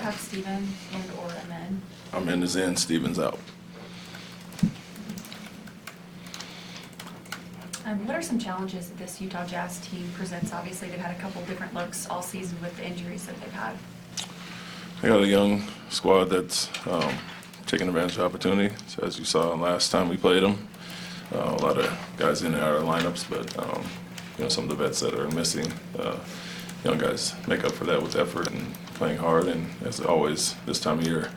have Steven and or Amen? Amen is in, Steven's out. What are some challenges that this Utah Jazz team presents? Obviously, they've had a couple different looks all season with the injuries that they've had. They got a young squad that's taking advantage of opportunity. So as you saw last time we played them, a lot of guys in and out of lineups, but some of the vets that are missing, young guys make up for that with effort and playing hard. And as always, this time of year,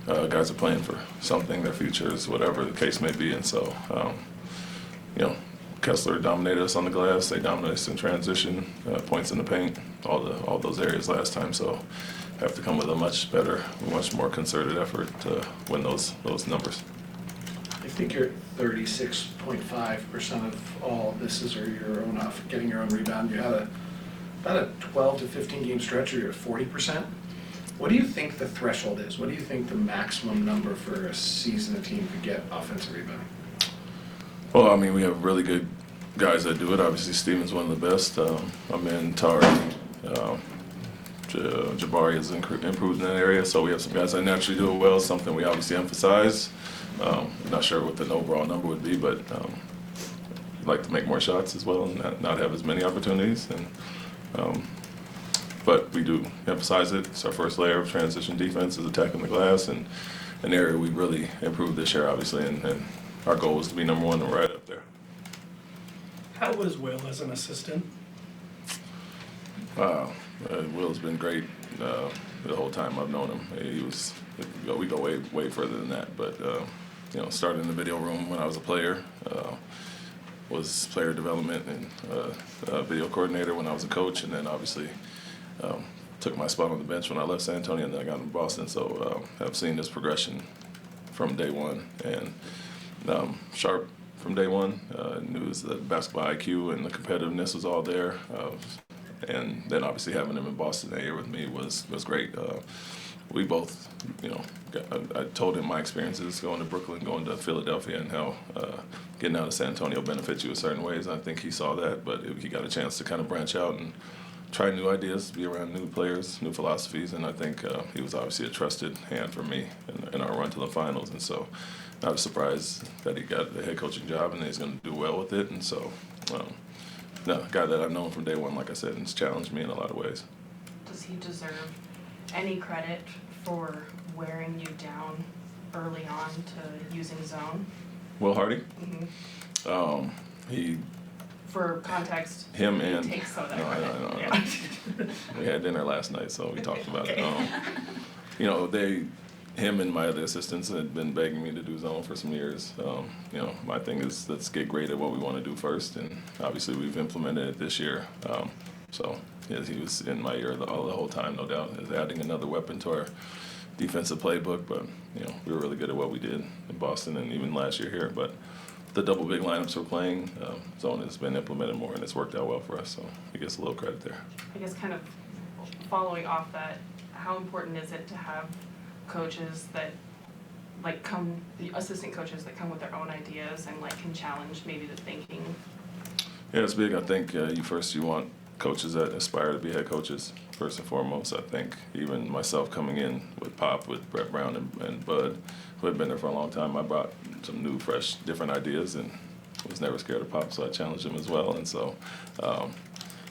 guys are playing for something, their futures, whatever the case may be. And so, Kessler dominated us on the glass. They dominated us in transition, points in the paint, all those areas last time. So have to come with a much better, much more concerted effort to win those numbers. I think you're at 36.5% of all misses are your own off, getting your own rebound. You had about a 12 to 15 game stretch where you're at 40%. What do you think the threshold is? What do you think the maximum number for a season a team could get offensive rebounding? Well, I mean, we have really good guys that do it. Obviously, Steven's one of the best. Amin, Tari, Jabari has improved in that area. So we have some guys that naturally do it well, something we obviously emphasize. Not sure what the overall number would be, but we'd like to make more shots as well and not have as many opportunities. But we do emphasize it. It's our first layer of transition defense is attacking the glass, and an area we really improved this year, obviously, and our goal was to be number one and right up there. How was Will as an assistant? Will's been great the whole time I've known him. We go way further than that. But started in the video room when I was a player, was player development and video coordinator when I was a coach, and then obviously took my spot on the bench when I left San Antonio, and then I got in Boston. So I've seen this progression from day one, and sharp from day one. Knew the basketball IQ and the competitiveness was all there. And then obviously having him in Boston that year with me was great. We both, I told him my experiences going to Brooklyn, going to Philadelphia, and how getting out of San Antonio benefits you in certain ways. I think he saw that, but he got a chance to kind of branch out and try new ideas, be around new players, new philosophies, and I think he was obviously a trusted hand for me in our run to the finals. And so I was surprised that he got the head coaching job and that he's going to do well with it. And so, a guy that I've known from day one, like I said, and has challenged me in a lot of ways. Does he deserve any credit for wearing you down early on to using zone? Will Hardy? Mm-hmm. He. For context, him he and takes some of that no, credit. Yeah. We had dinner last night, so we talked about Okay. it. Him and my other assistants had been begging me to do zone for some years. My thing is let's get great at what we want to do first, and obviously we've implemented it this year. Yes, he was in my ear the whole time, no doubt, as adding another weapon to our defensive playbook. But we were really good at what we did in Boston and even last year here. But the double big lineups we're playing, zone has been implemented more, and it's worked out well for us. So he gets a little credit there. I guess kind of following off that, how important is it to have coaches that the assistant coaches that come with their own ideas and can challenge maybe the thinking? Yeah, it's big. I think you want coaches that aspire to be head coaches first and foremost. I think even myself coming in with Pop, with Brett Brown and Bud, who had been there for a long time, I brought some new, fresh, different ideas and was never scared of Pop, so I challenged him as well. And so,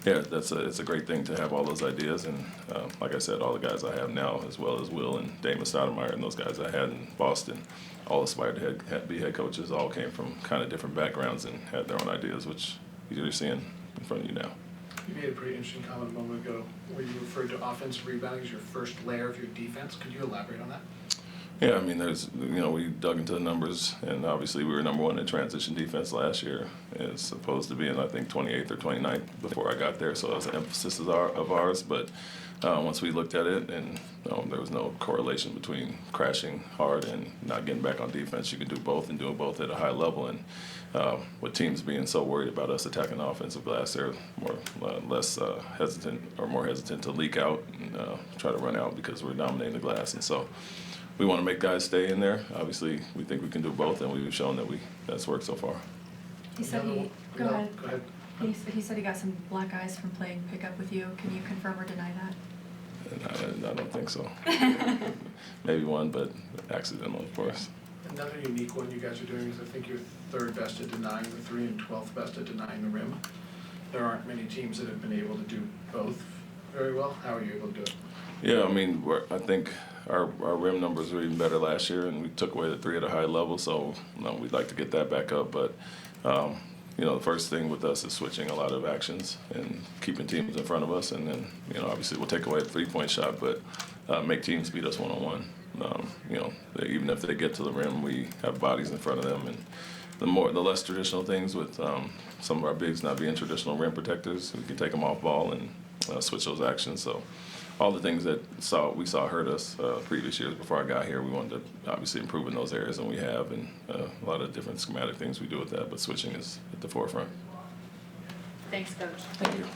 it's a great thing to have all those ideas. And like I said, all the guys I have now, as well as Will and Damon Stoudemire and those guys I had in Boston, all aspired to be head coaches, all came from kind of different backgrounds and had their own ideas, which you're seeing in front of you now. You made a pretty interesting comment a moment ago where you referred to offensive rebounding as your first layer of your defense. Could you elaborate on that? Yeah, I mean, we dug into the numbers, and obviously we were number one in transition defense last year, as opposed to being, I think, 28th or 29th before I got there, so that was an emphasis of ours. But once we looked at it, and there was no correlation between crashing hard and not getting back on defense. You could do both and doing both at a high level. And with teams being so worried about us attacking the offensive glass, they're less hesitant to leak out and try to run out because we're dominating the glass. And so we want to make guys stay in there. Obviously, we think we can do both, and we've shown that's worked so far. He said Go ahead. He said he got some black eyes from playing pickup with you. Can you confirm or deny that? And I don't think so. Maybe one, but accidental, of course. Another unique one you guys are doing is I think you're third best at denying the three and 12th best at denying the rim. There aren't many teams that have been able to do both very well. How are you able to do it? Yeah, I mean, I think our rim numbers were even better last year, and we took away the three at a high level, so we'd like to get that back up. But, the first thing with us is switching a lot of actions and keeping teams in front of us, and then, obviously we'll take away the three-point shot, but make teams beat us one-on-one. Even if they get to the rim, we have bodies in front of them, and the less traditional things with some of our bigs not being traditional rim protectors, we can take them off ball and switch those actions. So all the things that we saw hurt us previous years before I got here, we wanted to obviously improve in those areas, and we have, and a lot of different schematic things we do with that, but switching is at the forefront. Thanks, Coach. Thank you.